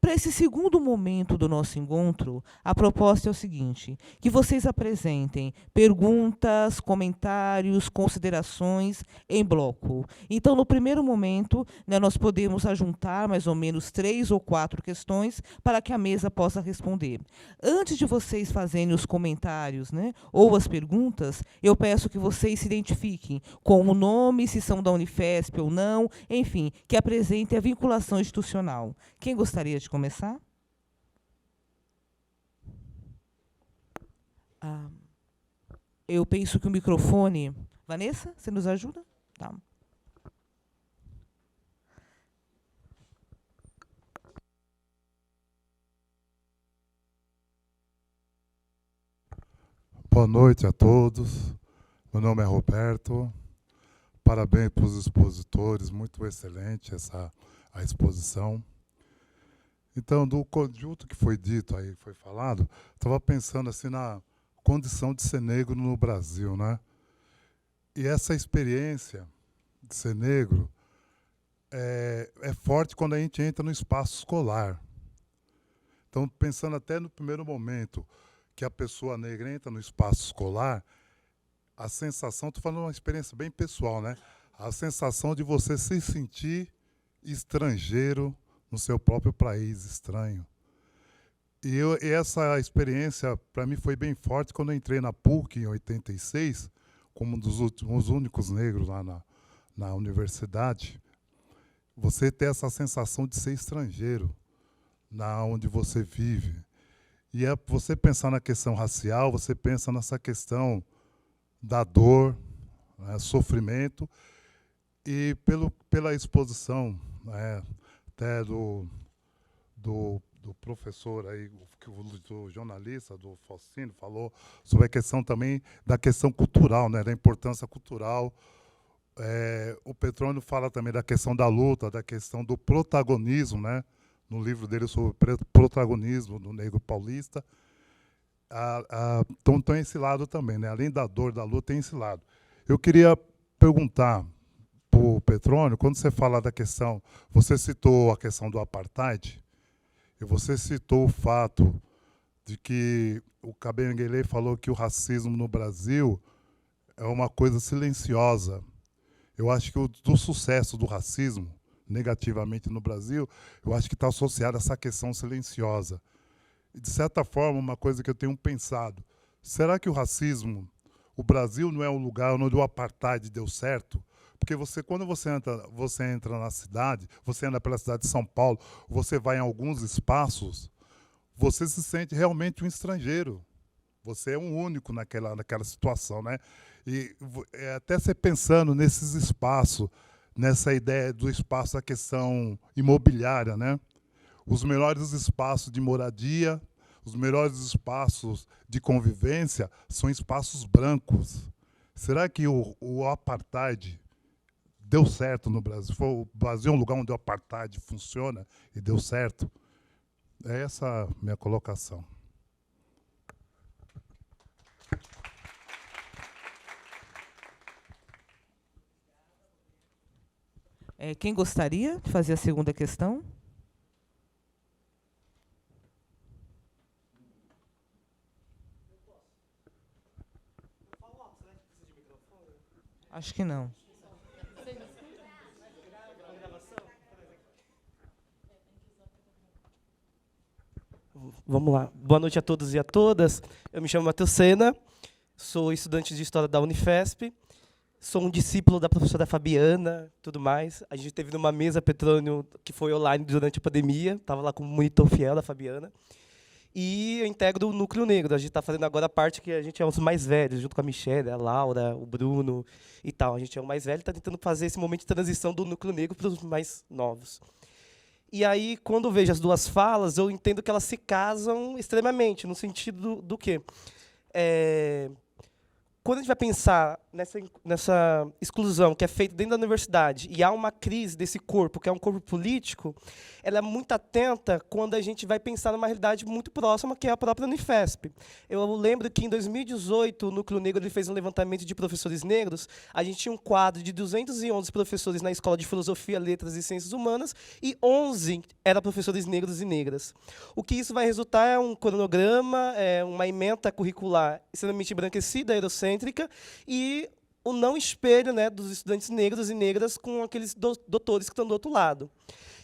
Para esse segundo momento do nosso encontro, a proposta é o seguinte, que vocês apresentem perguntas, comentários, considerações em bloco. Então, no primeiro momento, né, nós podemos ajuntar mais ou menos 3 ou 4 questões para que a mesa possa responder. Antes de vocês fazerem os comentários, né, ou as perguntas, eu peço que vocês se identifiquem com o nome, se são da Unifesp ou não, enfim, que apresentem a vinculação institucional. Quem gostaria de começar? Ah, eu penso que o microfone... Vanessa, você nos ajuda? Tá. Boa noite a todos. Meu nome é Roberto. Parabéns para os expositores, muito excelente a exposição. Então, do conjunto que foi dito aí, foi falado, estava pensando assim na condição de ser negro no Brasil, né? E essa experiência de ser negro é forte quando a gente entra no espaço escolar. Então, pensando até no primeiro momento que a pessoa negra entra no espaço escolar, a sensação, estou falando uma experiência bem pessoal, né? A sensação de você se sentir estrangeiro no seu próprio país, estranho. E essa experiência, para mim, foi bem forte quando eu entrei na PUC, em 86, como um dos únicos negros lá na universidade. Você ter essa sensação de ser estrangeiro na onde você vive. E você pensar na questão racial, você pensa nessa questão da dor, né, sofrimento, e pela exposição, né, até do professor aí, do jornalista, do Faustino, falou sobre a questão também da questão cultural, né, da importância cultural. O Petrônio fala também da questão da luta, da questão do protagonismo, né, no livro dele sobre o protagonismo do negro paulista. Então tem esse lado também, né? Além da dor da luta, tem esse lado. Eu queria perguntar para o Petrônio, quando você fala da questão, você citou a questão do apartheid, e você citou o fato de que o Kabengele falou que o racismo no Brasil é uma coisa silenciosa. Eu acho que do sucesso do racismo, negativamente no Brasil, eu acho que está associado a essa questão silenciosa. De certa forma, uma coisa que eu tenho pensado, será que o racismo, o Brasil não é um lugar onde o apartheid deu certo? Porque quando você entra na cidade, você anda pela cidade de São Paulo, você vai em alguns espaços, você se sente realmente um estrangeiro. Você é um único naquela situação, né? E até você pensando nesses espaços, nessa ideia do espaço da questão imobiliária, né? Os melhores espaços de moradia, os melhores espaços de convivência são espaços brancos. Será que o apartheid deu certo no Brasil? O Brasil é um lugar onde o apartheid funciona e deu certo? É essa a minha colocação. Quem gostaria de fazer a segunda questão? Acho que não. Vamos lá. Boa noite a todos e a todas. Eu me chamo Matheus Sena, sou estudante de História da Unifesp, sou um discípulo da professora Fabiana, tudo mais. A gente teve numa mesa, Petrônio, que foi online durante a pandemia, estava lá como monitor fiel da Fabiana. E eu integro o Núcleo Negro. A gente está fazendo agora a parte que a gente é os mais velhos, junto com a Michelle, a Laura, o Bruno e tal. A gente é o mais velho e está tentando fazer esse momento de transição do Núcleo Negro para os mais novos. E aí, quando eu vejo as duas falas, eu entendo que elas se casam extremamente, no sentido do quê? quando a gente vai pensar nessa exclusão que é feita dentro da universidade e há uma crise desse corpo, que é um corpo político, ela é muito atenta quando a gente vai pensar numa realidade muito próxima, que é a própria Unifesp. Eu lembro que, em 2018, o Núcleo Negro ele fez um levantamento de professores negros. A gente tinha um quadro de 211 professores na Escola de Filosofia, Letras e Ciências Humanas e 11 eram professores negros e negras. O que isso vai resultar é um cronograma, uma ementa curricular extremamente embranquecida, eurocêntrica, e o não espelho, né, dos estudantes negros e negras com aqueles doutores que estão do outro lado.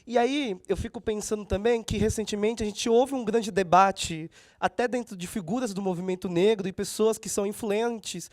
E aí eu fico pensando também que, recentemente, a gente houve um grande debate, até dentro de figuras do movimento negro e pessoas que são influentes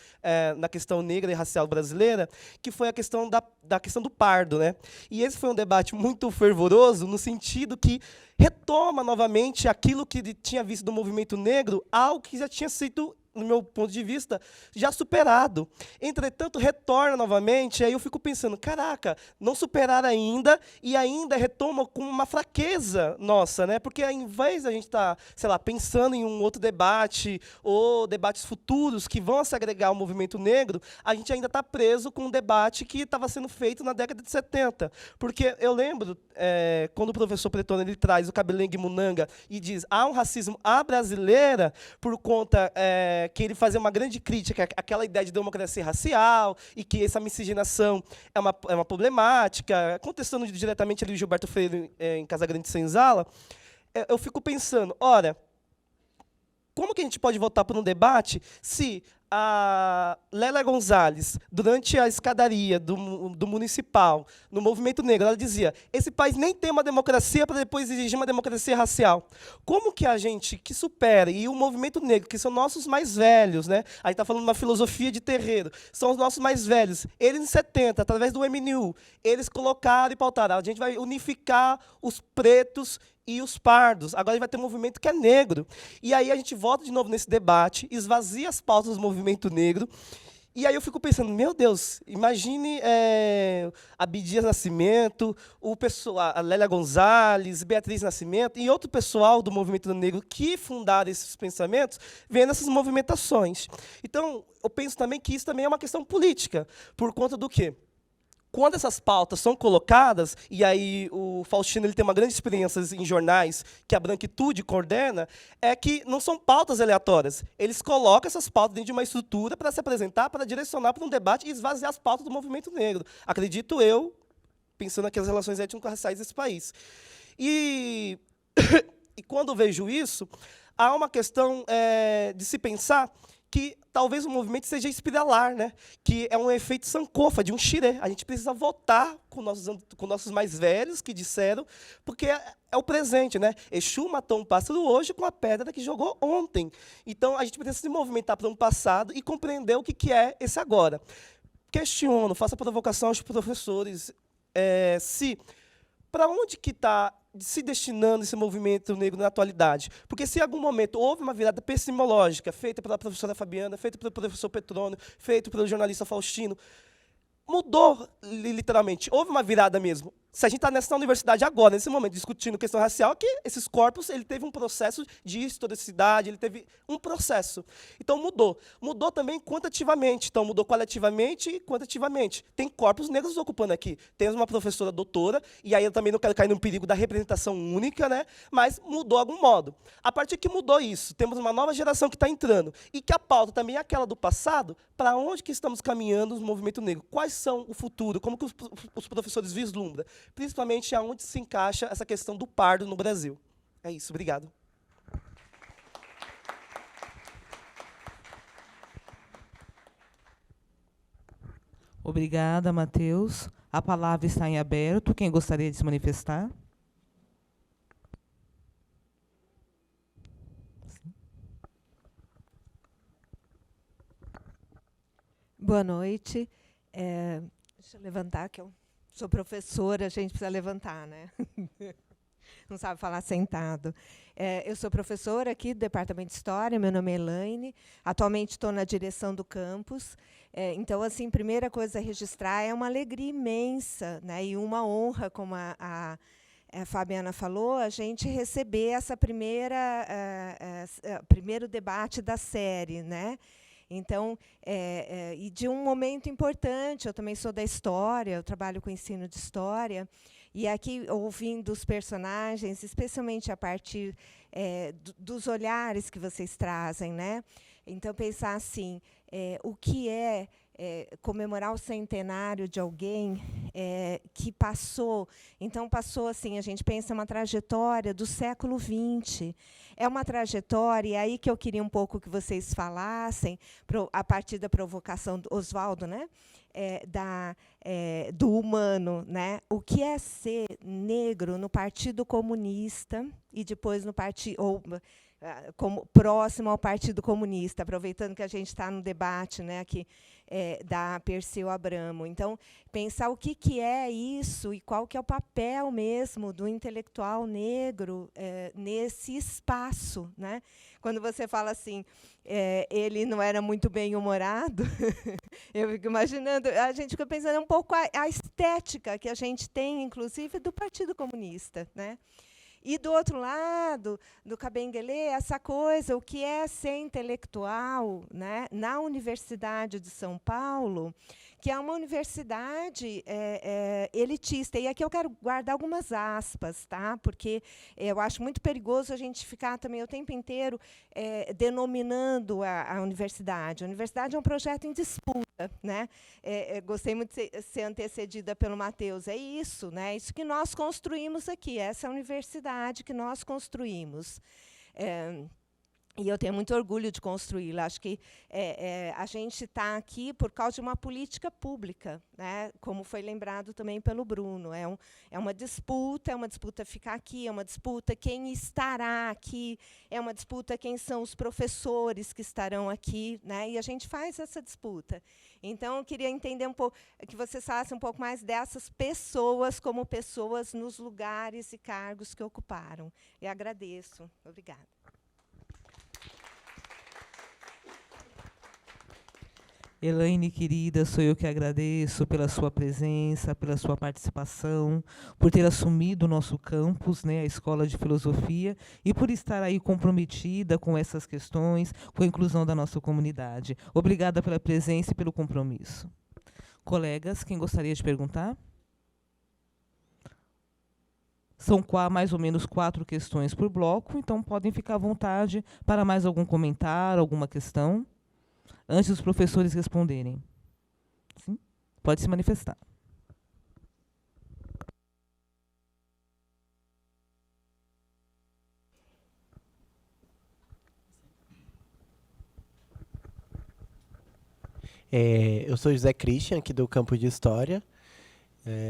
na questão negra e racial brasileira, que foi a questão da questão do pardo, né? E esse foi um debate muito fervoroso, no sentido que retoma novamente aquilo que tinha visto do movimento negro, algo que já tinha sido, no meu ponto de vista, já superado. Entretanto, retorna novamente, aí eu fico pensando, caraca, não superaram ainda, e ainda retoma com uma fraqueza nossa, né? Porque, ao invés de a gente estar, sei lá, pensando em um outro debate, ou debates futuros que vão se agregar ao movimento negro, a gente ainda está preso com um debate que estava sendo feito na década de 70. Porque eu lembro, quando o professor Pretone ele traz o Kabelengue Munanga e diz há um racismo à brasileira por conta que ele fazia uma grande crítica àquela ideia de democracia racial e que essa miscigenação é uma problemática, contestando diretamente ali o Gilberto Freire em Casagrande Senzala, eu fico pensando, ora, como que a gente pode voltar para um debate se a Lélia Gonzalez, durante a escadaria do municipal, no movimento negro, ela dizia, esse país nem tem uma democracia para depois exigir uma democracia racial. Como que a gente que supera, e o movimento negro, que são nossos mais velhos, né? A gente está falando de uma filosofia de terreiro, são os nossos mais velhos, eles em 70, através do MNU, eles colocaram e pautaram, a gente vai unificar os pretos e os pardos. Agora a gente vai ter um movimento que é negro. E aí a gente volta de novo nesse debate, esvazia as pautas do movimento negro, e aí eu fico pensando, meu Deus, imagine Abdias Nascimento, a Lélia Gonzalez, Beatriz Nascimento e outro pessoal do movimento negro que fundaram esses pensamentos, vendo essas movimentações. Então, eu penso também que isso também é uma questão política, por conta do quê? Quando essas pautas são colocadas, e aí o Faustino ele tem uma grande experiência em jornais que a Branquitude coordena, é que não são pautas aleatórias. Eles colocam essas pautas dentro de uma estrutura para se apresentar, para direcionar para um debate e esvaziar as pautas do movimento negro. Acredito eu, pensando aqui nas relações étnico-raciais desse país. E quando eu vejo isso, há uma questão de se pensar que talvez o movimento seja espiralar, né? Que é um efeito sankofa, de um xirê. A gente precisa votar com nossos mais velhos que disseram, porque é o presente, né? Exu matou um pássaro hoje com a pedra que jogou ontem. Então, a gente precisa se movimentar para um passado e compreender o que é esse agora. Questiono, faço a provocação aos professores, para onde que está se destinando esse movimento negro na atualidade? Porque se em algum momento houve uma virada epistemológica feita pela professora Fabiana, feita pelo professor Petrônio, feita pelo jornalista Faustino, mudou literalmente, houve uma virada mesmo. Se a gente está nessa universidade agora, nesse momento, discutindo questão racial, é que esses corpos ele teve um processo de historicidade, ele teve um processo. Então mudou. Mudou também quantitativamente. Então mudou qualitativamente e quantitativamente. Tem corpos negros ocupando aqui. Temos uma professora doutora, e aí eu também não quero cair no perigo da representação única, né? Mas mudou de algum modo. A partir que mudou isso, temos uma nova geração que está entrando, e que a pauta também é aquela do passado, para onde que estamos caminhando no movimento negro? Quais são o futuro? Como que os professores vislumbram? Principalmente aonde se encaixa essa questão do pardo no Brasil. É isso, obrigado. Obrigada, Matheus. A palavra está em aberto. Quem gostaria de se manifestar? Boa noite. Deixa eu levantar, que eu sou professora, a gente precisa levantar, né? Não sabe falar sentado. Eu sou professora aqui do Departamento de História, meu nome é Elaine, atualmente estou na direção do campus. Então, assim, primeira coisa a registrar, é uma alegria imensa, né, e uma honra, como a Fabiana falou, a gente receber essa primeiro debate da série, né? Então, e de um momento importante, eu também sou da história, eu trabalho com ensino de história, e aqui, ouvindo os personagens, especialmente a partir dos olhares que vocês trazem, né? Então, pensar assim, o que é comemorar o centenário de alguém que passou. Então, passou assim, a gente pensa uma trajetória do século XX. É uma trajetória, e aí que eu queria um pouco que vocês falassem, a partir da provocação do Oswaldo, né? Do humano, né? O que é ser negro no Partido Comunista e depois no partido, ou como próximo ao Partido Comunista, aproveitando que a gente está no debate, né, aqui, da Perseu Abramo. Então, pensar o que é isso e qual que é o papel mesmo do intelectual negro nesse espaço, né? Quando você fala assim, ele não era muito bem-humorado, eu fico imaginando, a gente fica pensando um pouco a estética que a gente tem, inclusive, do Partido Comunista, né? E, do outro lado, do Kabengele, essa coisa, o que é ser intelectual, né, na Universidade de São Paulo, que é uma universidade elitista. E aqui eu quero guardar algumas aspas, tá? Porque eu acho muito perigoso a gente ficar também o tempo inteiro denominando a universidade. A universidade é um projeto em disputa. Né? Gostei muito de ser antecedida pelo Matheus. É isso, né? Isso que nós construímos aqui, essa universidade que nós construímos. E eu tenho muito orgulho de construí-la. Acho que a gente está aqui por causa de uma política pública, né? Como foi lembrado também pelo Bruno. É uma disputa ficar aqui, é uma disputa quem estará aqui, é uma disputa quem são os professores que estarão aqui, né? E a gente faz essa disputa. Então, eu queria entender um pouco, que vocês falassem um pouco mais dessas pessoas como pessoas nos lugares e cargos que ocuparam. E agradeço. Obrigada. Elaine, querida, sou eu que agradeço pela sua presença, pela sua participação, por ter assumido o nosso campus, né, a Escola de Filosofia, e por estar aí comprometida com essas questões, com a inclusão da nossa comunidade. Obrigada pela presença e pelo compromisso. Colegas, quem gostaria de perguntar? São mais ou menos 4 questões por bloco, então podem ficar à vontade para mais algum comentário, alguma questão, antes dos professores responderem. Sim? Pode se manifestar. Eu sou José Christian, aqui do Campo de História,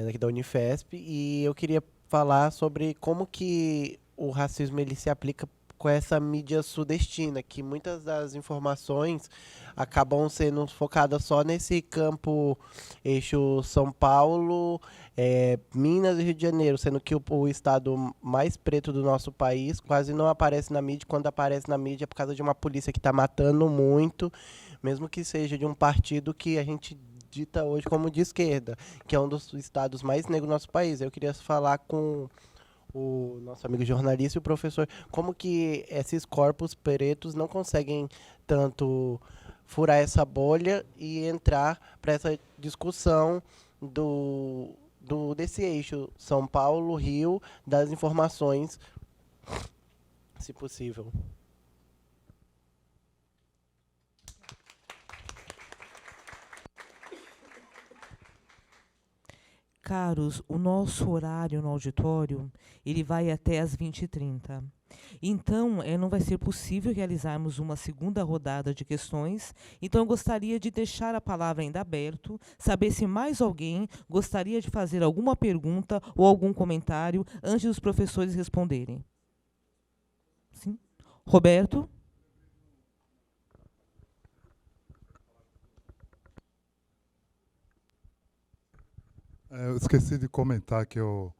daqui da Unifesp, e eu queria falar sobre como que o racismo ele se aplica com essa mídia sudestina, que muitas das informações acabam sendo focadas só nesse campo eixo São Paulo, Minas e Rio de Janeiro, sendo que o estado mais preto do nosso país quase não aparece na mídia. Quando aparece na mídia é por causa de uma polícia que está matando muito, mesmo que seja de um partido que a gente dita hoje como de esquerda, que é um dos estados mais negros do nosso país. Eu queria falar com o nosso amigo jornalista e o professor, como que esses corpos pretos não conseguem tanto furar essa bolha e entrar para essa discussão desse eixo São Paulo, Rio, das informações, se possível. Caros, o nosso horário no auditório, ele vai até às 20h30. Então, não vai ser possível realizarmos uma segunda rodada de questões. Então, eu gostaria de deixar a palavra ainda aberto, saber se mais alguém gostaria de fazer alguma pergunta ou algum comentário antes dos professores responderem. Sim? Roberto? Eu esqueci de comentar que eu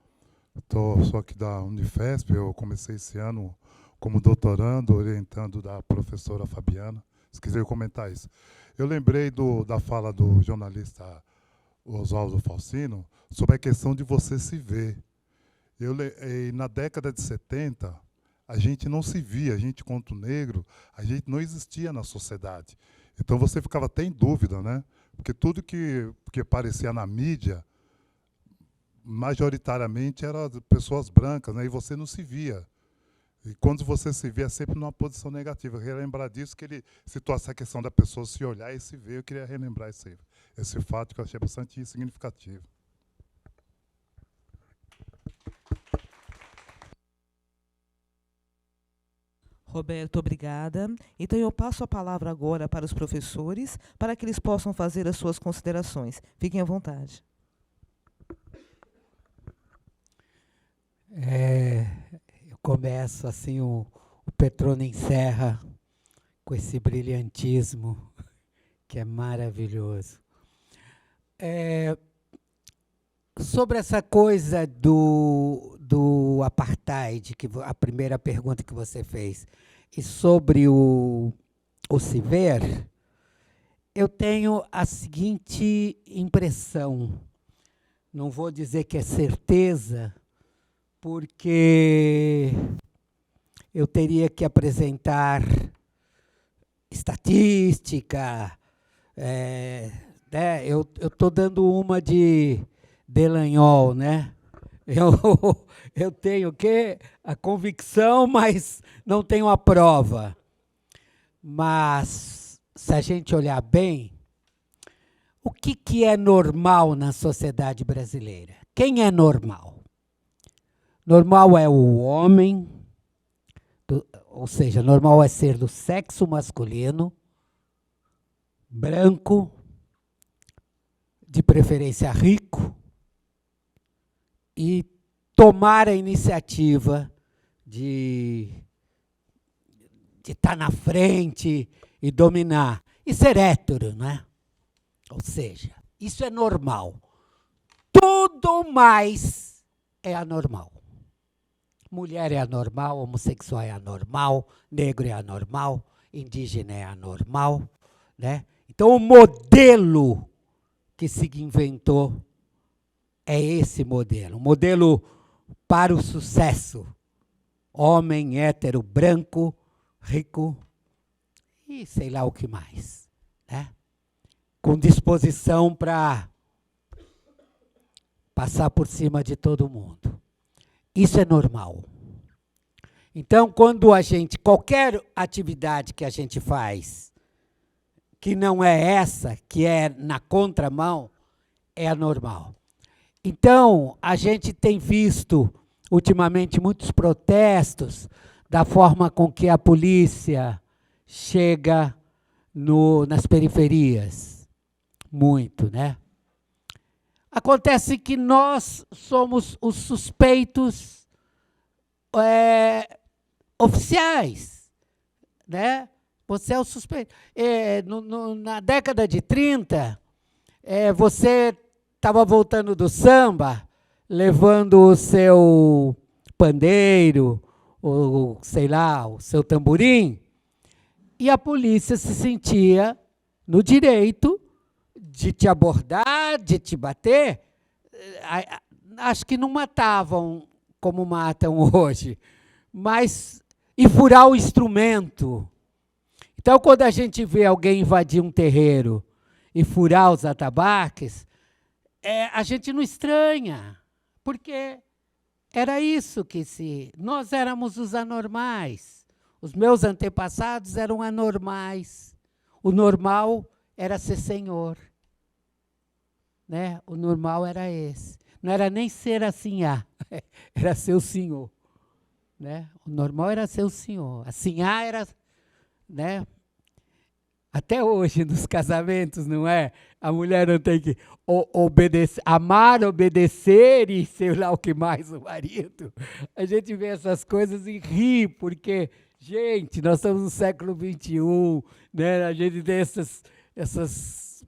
sou aqui da Unifesp, eu comecei esse ano como doutorando, orientando da professora Fabiana. Esqueci de comentar isso. Eu lembrei da fala do jornalista Oswaldo Falsino sobre a questão de você se ver. Na década de 70, a gente não se via, a gente, quanto negro, a gente não existia na sociedade. Então você ficava até em dúvida, né? Porque tudo que aparecia na mídia, majoritariamente eram pessoas brancas, né? E você não se via. E quando você se vê, é sempre numa posição negativa. Eu queria lembrar disso, que ele citou essa questão da pessoa se olhar e se ver. Eu queria relembrar esse fato que eu achei bastante significativo. Roberto, obrigada. Então, eu passo a palavra agora para os professores, para que eles possam fazer as suas considerações. Fiquem à vontade. Eu começo assim, o Petrone encerra com esse brilhantismo que é maravilhoso. Sobre essa coisa do apartheid, a primeira pergunta que você fez, e sobre o se ver, eu tenho a seguinte impressão, não vou dizer que é certeza, porque eu teria que apresentar estatística, né? Eu estou dando uma de Delanhol, né? Eu tenho a convicção, mas não tenho a prova. Mas, se a gente olhar bem, o que é normal na sociedade brasileira? Quem é normal? Normal é o homem, ou seja, normal é ser do sexo masculino, branco, de preferência rico, e tomar a iniciativa de estar na frente e dominar. E ser hétero, né? Ou seja, isso é normal. Tudo mais é anormal. Mulher é anormal, homossexual é anormal, negro é anormal, indígena é anormal, né? Então, o modelo que se inventou é esse modelo. Um modelo para o sucesso. Homem, hétero, branco, rico e sei lá o que mais, né? Com disposição para passar por cima de todo mundo. Isso é normal. Então, quando qualquer atividade que a gente faz, que não é essa, que é na contramão, é anormal. Então, a gente tem visto, ultimamente, muitos protestos da forma com que a polícia chega nas periferias. Muito, né? Acontece que nós somos os suspeitos oficiais, né? Você é o suspeito. Na década de 30, você estava voltando do samba, levando o seu pandeiro, ou sei lá, o seu tamborim, e a polícia se sentia no direito de te abordar, de te bater. Acho que não matavam como matam hoje, mas e furar o instrumento. Então, quando a gente vê alguém invadir um terreiro e furar os atabaques, a gente não estranha, porque era isso nós éramos os anormais. Os meus antepassados eram anormais. O normal era ser senhor. Né? O normal era esse. Não era nem ser assim, era ser o senhor. Né? O normal era ser o senhor. Assim, era... Né? Até hoje, nos casamentos, não é? A mulher não tem que obedecer, amar, obedecer e sei lá o que mais o marido. A gente vê essas coisas e ri, porque, gente, nós estamos no século XXI, né? A gente tem essas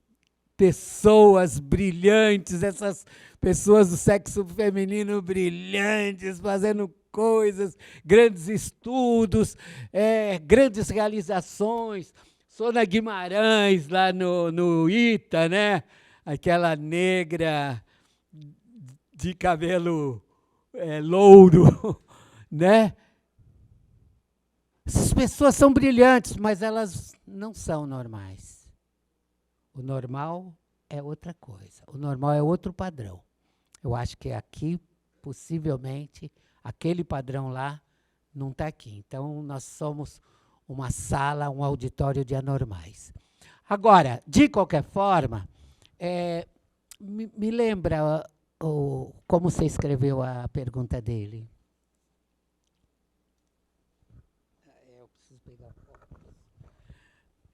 pessoas brilhantes, essas pessoas do sexo feminino brilhantes, fazendo coisas, grandes estudos, grandes realizações. Sônia Guimarães, lá no ITA, né? Aquela negra de cabelo louro, né? Essas pessoas são brilhantes, mas elas não são normais. O normal é outra coisa. O normal é outro padrão. Eu acho que aqui, possivelmente, aquele padrão lá não está aqui. Então, nós somos uma sala, um auditório de anormais. Agora, de qualquer forma, me lembra como você escreveu a pergunta dele? Eu preciso pegar foto.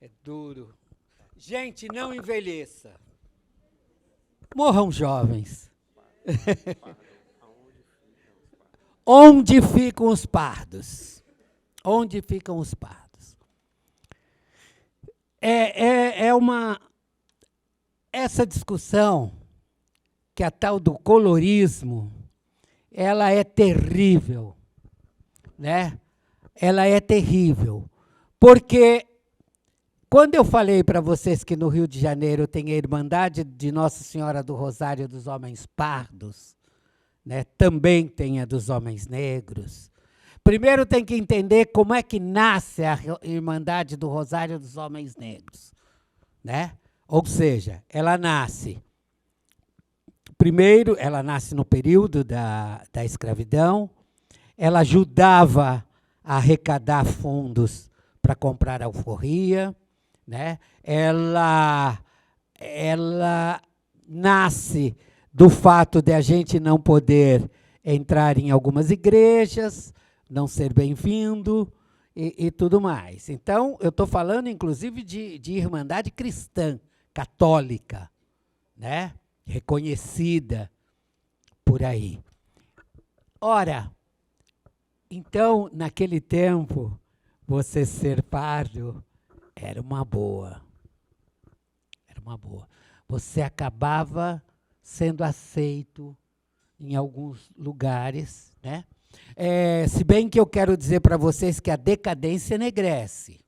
É duro. Gente, não envelheça. Morram jovens. Onde ficam os pardos? Onde ficam os pardos? Essa discussão, que a tal do colorismo, ela é terrível, né? Ela é terrível, porque quando eu falei para vocês que no Rio de Janeiro tem a Irmandade de Nossa Senhora do Rosário dos Homens Pardos, né? Também tem a dos Homens Negros. Primeiro tem que entender como é que nasce a Irmandade do Rosário dos Homens Negros, né? Ou seja, ela nasce... Primeiro, ela nasce no período da escravidão, ela ajudava a arrecadar fundos para comprar alforria, né? Ela nasce do fato de a gente não poder entrar em algumas igrejas, não ser bem-vindo e tudo mais. Então, eu estou falando, inclusive, de irmandade cristã, católica, né? Reconhecida por aí. Ora, então, naquele tempo, você ser pardo era uma boa. Era uma boa. Você acabava sendo aceito em alguns lugares, né? Se bem que eu quero dizer para vocês que a decadência enegrece.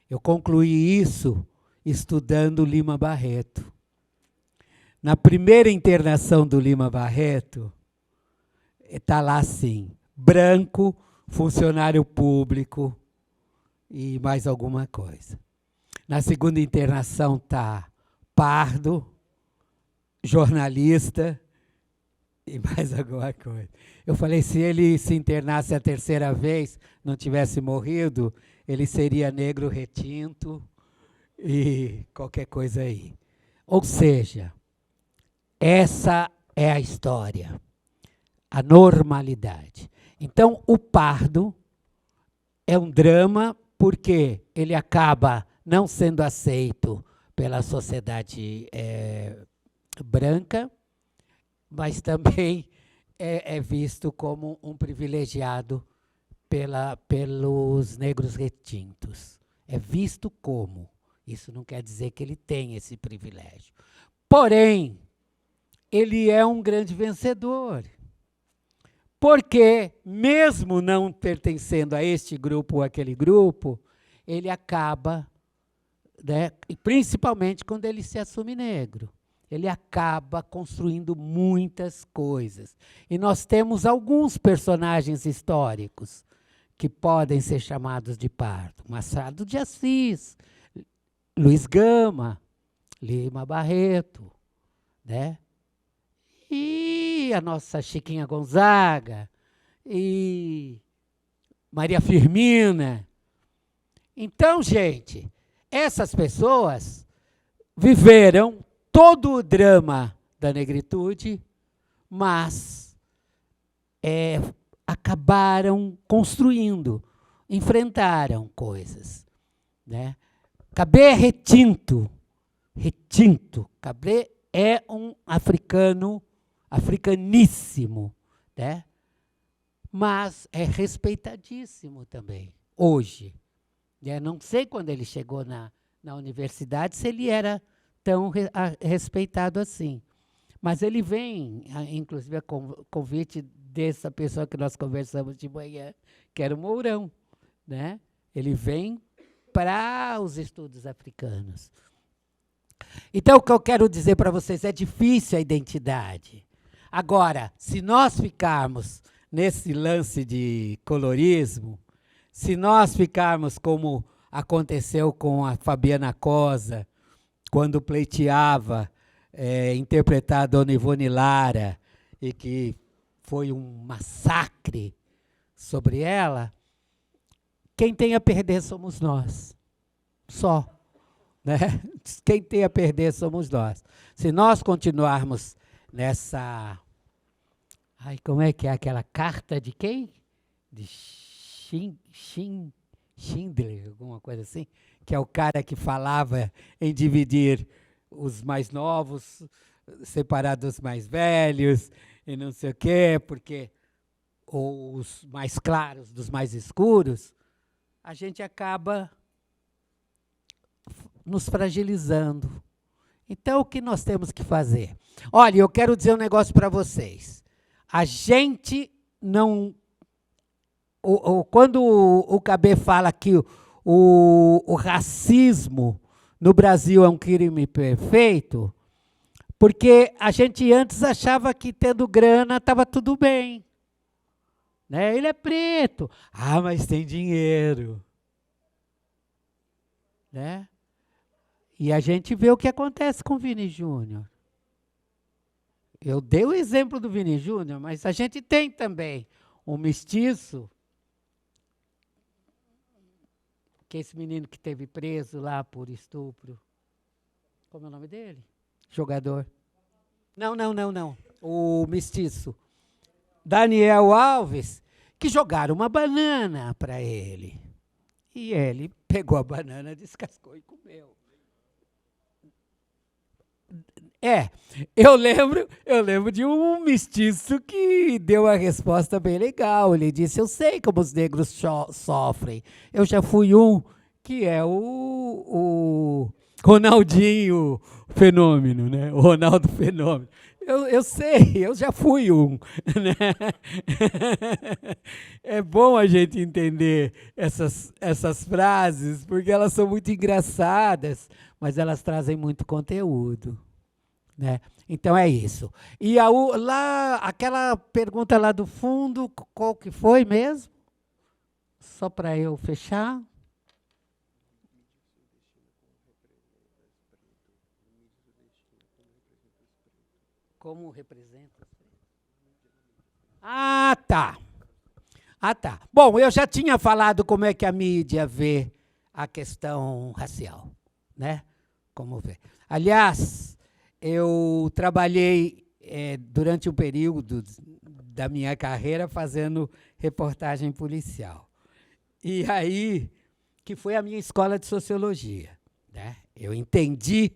Eu concluí isso estudando Lima Barreto. Na primeira internação do Lima Barreto, está lá assim, branco, funcionário público e mais alguma coisa. Na segunda internação está pardo, jornalista e mais alguma coisa. Eu falei, se ele se internasse a terceira vez, não tivesse morrido, ele seria negro retinto e qualquer coisa aí. Ou seja, essa é a história, a normalidade. Então, o pardo é um drama porque ele acaba não sendo aceito pela sociedade branca, mas também é visto como um privilegiado pelos negros retintos. É visto como. Isso não quer dizer que ele tem esse privilégio. Porém, ele é um grande vencedor. Porque, mesmo não pertencendo a este grupo ou aquele grupo, ele acaba, né, e principalmente quando ele se assume negro, ele acaba construindo muitas coisas. E nós temos alguns personagens históricos que podem ser chamados de pardo. Machado de Assis, Luiz Gama, Lima Barreto, né? E a nossa Chiquinha Gonzaga, e Maria Firmina. Então, gente, essas pessoas viveram todo o drama da negritude, mas acabaram construindo, enfrentaram coisas, né? Cabé é retinto. Cabé é um africaníssimo, né? Mas é respeitadíssimo também, hoje. Não sei quando ele chegou na universidade se ele era tão respeitado assim. Mas ele vem, inclusive a convite dessa pessoa que nós conversamos de manhã, que era o Mourão, né? Ele vem para os estudos africanos. Então, o que eu quero dizer para vocês, é difícil a identidade. Agora, se nós ficarmos nesse lance de colorismo, se nós ficarmos como aconteceu com a Fabiana Cosa, quando pleiteava interpretar a Dona Ivone Lara, e que foi um massacre sobre ela, quem tem a perder somos nós. Só. Né? Quem tem a perder somos nós. Se nós continuarmos nessa... Ai, como é que é aquela carta de quem? De Schindler, alguma coisa assim, que é o cara que falava em dividir os mais novos, separar dos mais velhos, e não sei o quê, porque ou os mais claros dos mais escuros, a gente acaba nos fragilizando. Então, o que nós temos que fazer? Olha, eu quero dizer um negócio para vocês. A gente não... quando o Cabé fala que o racismo no Brasil é um crime perfeito, porque a gente antes achava que tendo grana estava tudo bem. Né? Ele é preto. Ah, mas tem dinheiro. Né? E a gente vê o que acontece com o Vini Júnior. Eu dei o exemplo do Vini Júnior, mas a gente tem também um mestiço, que é esse menino que teve preso lá por estupro. Como é o nome dele? Jogador. Não. O mestiço. Daniel Alves, que jogaram uma banana para ele. E ele pegou a banana, descascou e comeu. Eu lembro de um mestiço que deu uma resposta bem legal. Ele disse, eu sei como os negros sofrem. Eu já fui um, que é o Ronaldinho Fenômeno, né? O Ronaldo Fenômeno. Eu sei, eu já fui um. Né? É bom a gente entender essas frases, porque elas são muito engraçadas, mas elas trazem muito conteúdo. Né? Então é isso. E lá, aquela pergunta lá do fundo, qual que foi mesmo? Só para eu fechar. Como representa? Ah, tá. Bom, eu já tinha falado como é que a mídia vê a questão racial, né? Como vê. Aliás, eu trabalhei durante um período da minha carreira fazendo reportagem policial. E aí, que foi a minha escola de sociologia. Né? Eu entendi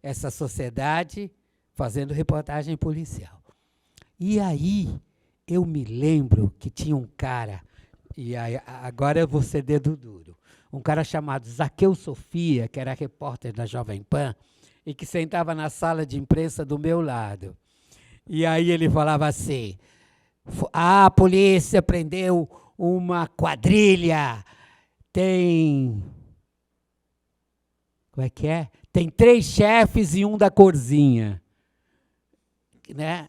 essa sociedade fazendo reportagem policial. E aí, eu me lembro que tinha um cara, e aí, agora eu vou ser dedo duro, um cara chamado Zaqueu Sofia, que era repórter da Jovem Pan, e que sentava na sala de imprensa do meu lado. E aí ele falava assim, a polícia prendeu uma quadrilha, tem... Como é que é? Tem 3 chefes e um da corzinha. Né?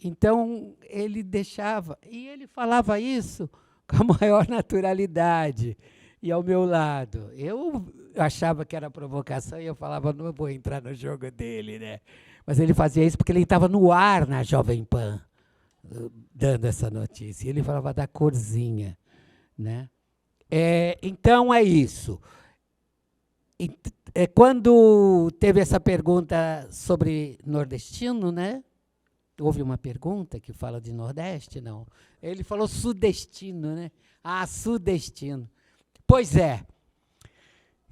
Então, ele deixava, e ele falava isso com a maior naturalidade. E ao meu lado, eu achava que era provocação e eu falava, não vou entrar no jogo dele, né? Mas ele fazia isso porque ele estava no ar na Jovem Pan, dando essa notícia. E ele falava da corzinha, né? Então, é isso. Quando teve essa pergunta sobre nordestino, né? Houve uma pergunta que fala de Nordeste, não. Ele falou sudestino, né? Ah, sudestino. Pois é,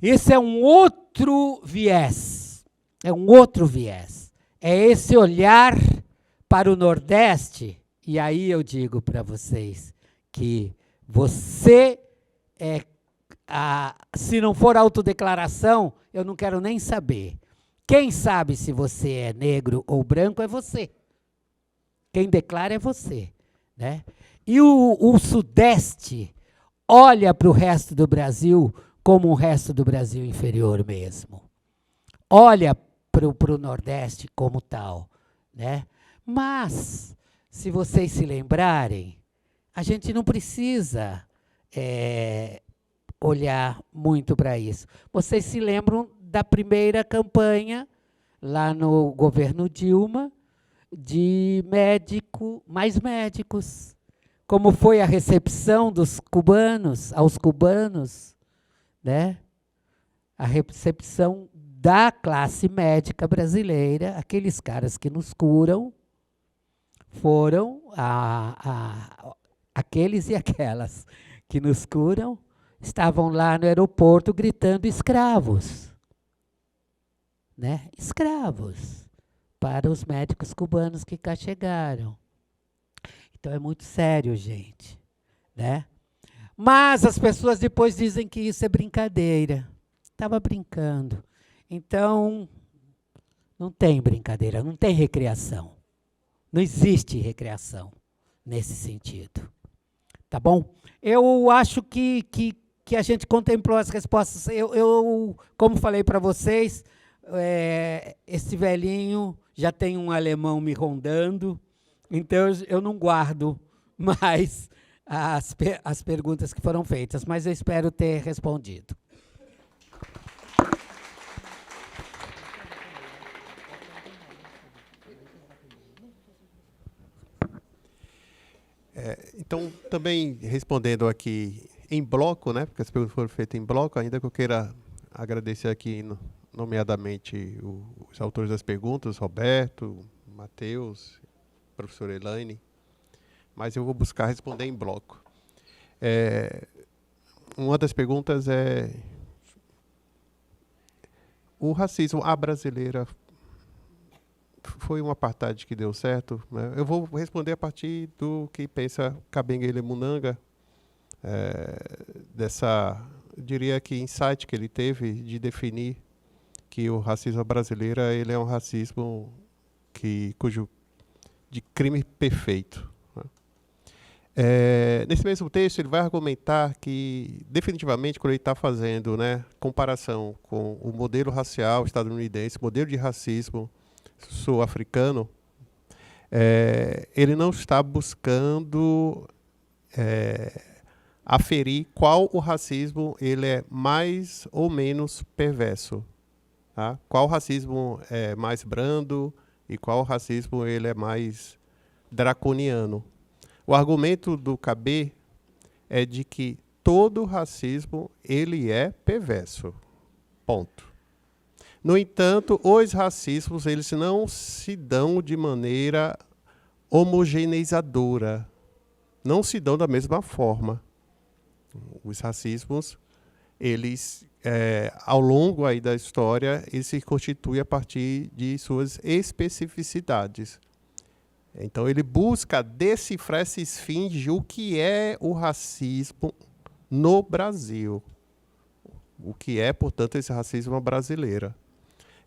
esse é um outro viés, É esse olhar para o Nordeste, e aí eu digo para vocês que você, se não for autodeclaração, eu não quero nem saber. Quem sabe se você é negro ou branco é você. Quem declara é você. Né? E o Sudeste olha para o resto do Brasil como um resto do Brasil inferior mesmo. Olha para o Nordeste como tal. Né? Mas, se vocês se lembrarem, a gente não precisa olhar muito para isso. Vocês se lembram da primeira campanha, lá no governo Dilma, de mais médicos. Como foi a recepção dos cubanos, aos cubanos, né? A recepção da classe médica brasileira, aqueles caras que nos curam, foram aqueles e aquelas que nos curam, estavam lá no aeroporto gritando escravos, né? Escravos para os médicos cubanos que cá chegaram. Então é muito sério, gente, né? Mas as pessoas depois dizem que isso é brincadeira. Estava brincando. Então, não tem brincadeira, não tem recreação. Não existe recreação nesse sentido. Tá bom? Eu acho que a gente contemplou as respostas. Eu como falei para vocês, esse velhinho já tem um alemão me rondando, então eu não guardo mais as perguntas que foram feitas, mas eu espero ter respondido. Então, também respondendo aqui em bloco, né, porque as perguntas foram feitas em bloco, ainda que eu queira agradecer aqui nomeadamente os autores das perguntas, Roberto, Matheus, professora Elaine, mas eu vou buscar responder em bloco. Uma das perguntas é: o racismo à brasileira foi um apartheid que deu certo, né? Eu vou responder a partir do que pensa Kabengele Munanga, eu diria que insight que ele teve de definir que o racismo brasileiro ele é um racismo de crime perfeito, né? Nesse mesmo texto ele vai argumentar que definitivamente quando ele está fazendo, né, comparação com o modelo racial estadunidense, modelo de racismo sul-africano, ele não está buscando aferir qual o racismo ele é mais ou menos perverso, tá? Qual racismo é mais brando e qual racismo ele é mais draconiano. O argumento do KB é de que todo racismo ele é perverso, ponto. No entanto, os racismos eles não se dão de maneira homogeneizadora, não se dão da mesma forma. Os racismos, eles, ao longo aí da história, eles se constituem a partir de suas especificidades. Então, ele busca decifrar esses fins de o que é o racismo no Brasil. O que é, portanto, esse racismo brasileiro.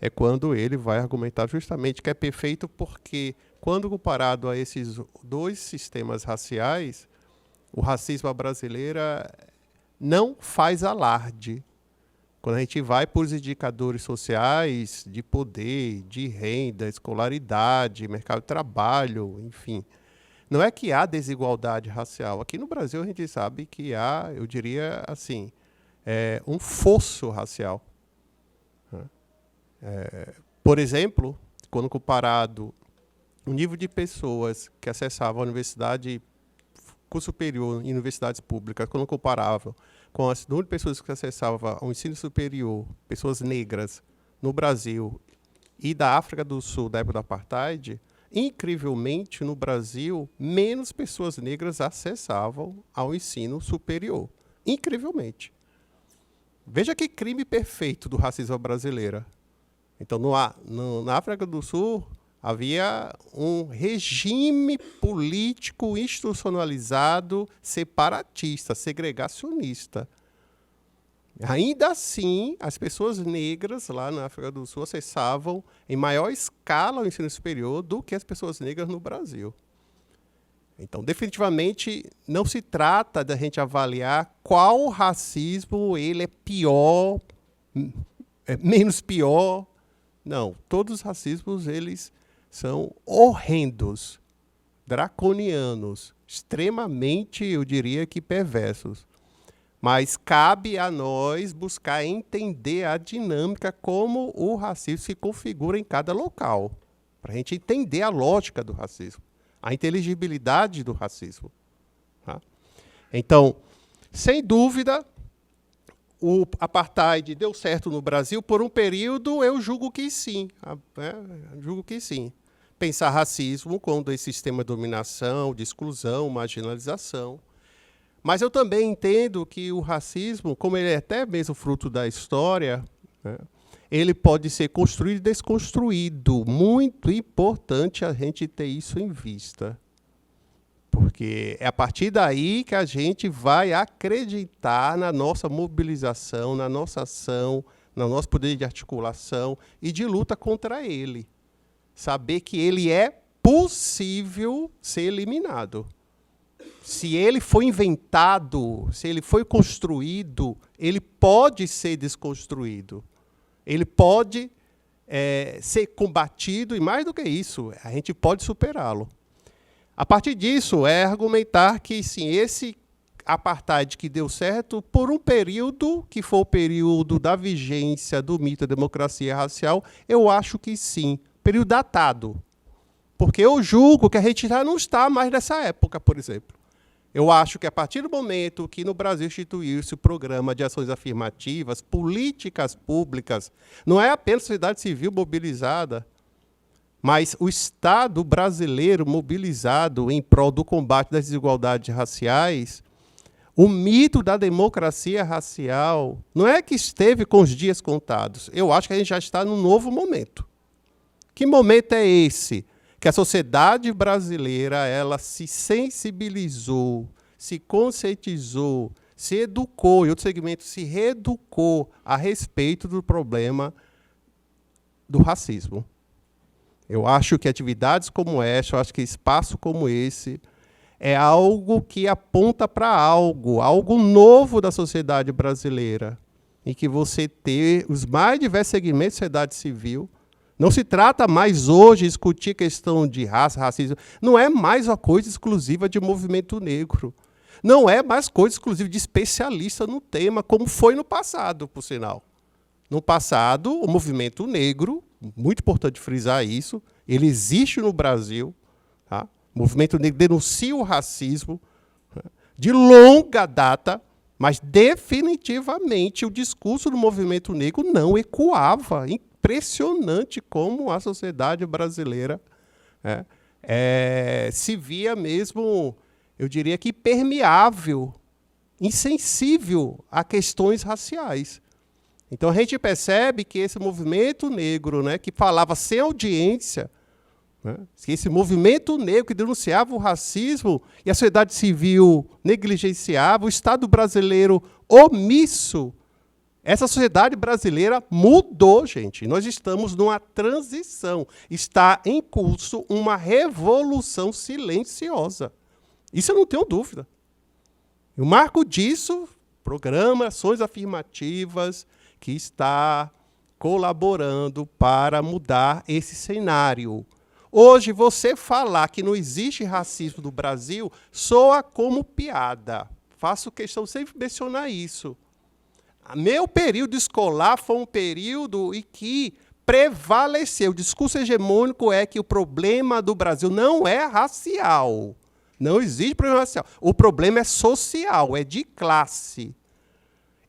É quando ele vai argumentar justamente que é perfeito porque, quando comparado a esses dois sistemas raciais, o racismo brasileiro não faz alarde. Quando a gente vai para os indicadores sociais de poder, de renda, escolaridade, mercado de trabalho, enfim, não é que há desigualdade racial. Aqui no Brasil a gente sabe que há, eu diria assim, um fosso racial. Por exemplo, quando comparado o nível de pessoas que acessavam a universidade, curso superior em universidades públicas, quando comparável com o número de pessoas que acessavam ao ensino superior, pessoas negras no Brasil e da África do Sul, da época do apartheid, incrivelmente, no Brasil, menos pessoas negras acessavam ao ensino superior. Incrivelmente. Veja que crime perfeito do racismo brasileiro. Então, na África do Sul, havia um regime político institucionalizado separatista, segregacionista. Ainda assim, as pessoas negras lá na África do Sul acessavam em maior escala o ensino superior do que as pessoas negras no Brasil. Então, definitivamente, não se trata da gente avaliar qual racismo ele é pior, menos pior. Não, todos os racismos eles são horrendos, draconianos, extremamente, eu diria que perversos. Mas cabe a nós buscar entender a dinâmica, como o racismo se configura em cada local, para a gente entender a lógica do racismo, a inteligibilidade do racismo. Tá? Então, sem dúvida, o apartheid deu certo no Brasil por um período, eu julgo que sim. Julgo que sim. Pensar racismo como esse sistema de dominação, de exclusão, marginalização. Mas eu também entendo que o racismo, como ele é até mesmo fruto da história, né, ele pode ser construído e desconstruído. Muito importante a gente ter isso em vista. Porque é a partir daí que a gente vai acreditar na nossa mobilização, na nossa ação, no nosso poder de articulação e de luta contra ele. Saber que ele é possível ser eliminado. Se ele foi inventado, se ele foi construído, ele pode ser desconstruído. Ele pode ser combatido, e mais do que isso, a gente pode superá-lo. A partir disso, é argumentar que, sim, esse apartheid que deu certo por um período, que foi o período da vigência do mito da democracia racial, eu acho que sim, período datado. Porque eu julgo que a gente já não está mais nessa época, por exemplo. Eu acho que, a partir do momento que no Brasil instituiu-se o programa de ações afirmativas, políticas públicas, não é apenas a sociedade civil mobilizada, mas o Estado brasileiro mobilizado em prol do combate das desigualdades raciais, o mito da democracia racial não é que esteve com os dias contados. Eu acho que a gente já está num novo momento. Que momento é esse? Que a sociedade brasileira ela se sensibilizou, se conscientizou, se educou, e outro segmento se reeducou a respeito do problema do racismo. Eu acho que atividades como essa, eu acho que espaço como esse, é algo que aponta para algo novo da sociedade brasileira, em que você ter os mais diversos segmentos da sociedade civil. Não se trata mais hoje de discutir questão de raça, racismo. Não é mais uma coisa exclusiva de movimento negro. Não é mais coisa exclusiva de especialista no tema, como foi no passado, por sinal. No passado, o movimento negro, muito importante frisar isso, ele existe no Brasil. Tá? O movimento negro denuncia o racismo de longa data, mas definitivamente o discurso do movimento negro não ecoava. Impressionante como a sociedade brasileira se via mesmo, eu diria que permeável, insensível a questões raciais. Então a gente percebe que esse movimento negro, né, que falava sem audiência, né, que esse movimento negro que denunciava o racismo e a sociedade civil negligenciava, o Estado brasileiro omisso, essa sociedade brasileira mudou, gente. Nós estamos numa transição. Está em curso uma revolução silenciosa. Isso eu não tenho dúvida. E o marco disso, programa, ações afirmativas, que está colaborando para mudar esse cenário. Hoje, você falar que não existe racismo no Brasil soa como piada. Faço questão sempre de mencionar isso. Meu período escolar foi um período em que prevaleceu. O discurso hegemônico é que o problema do Brasil não é racial. Não existe problema racial. O problema é social, é de classe.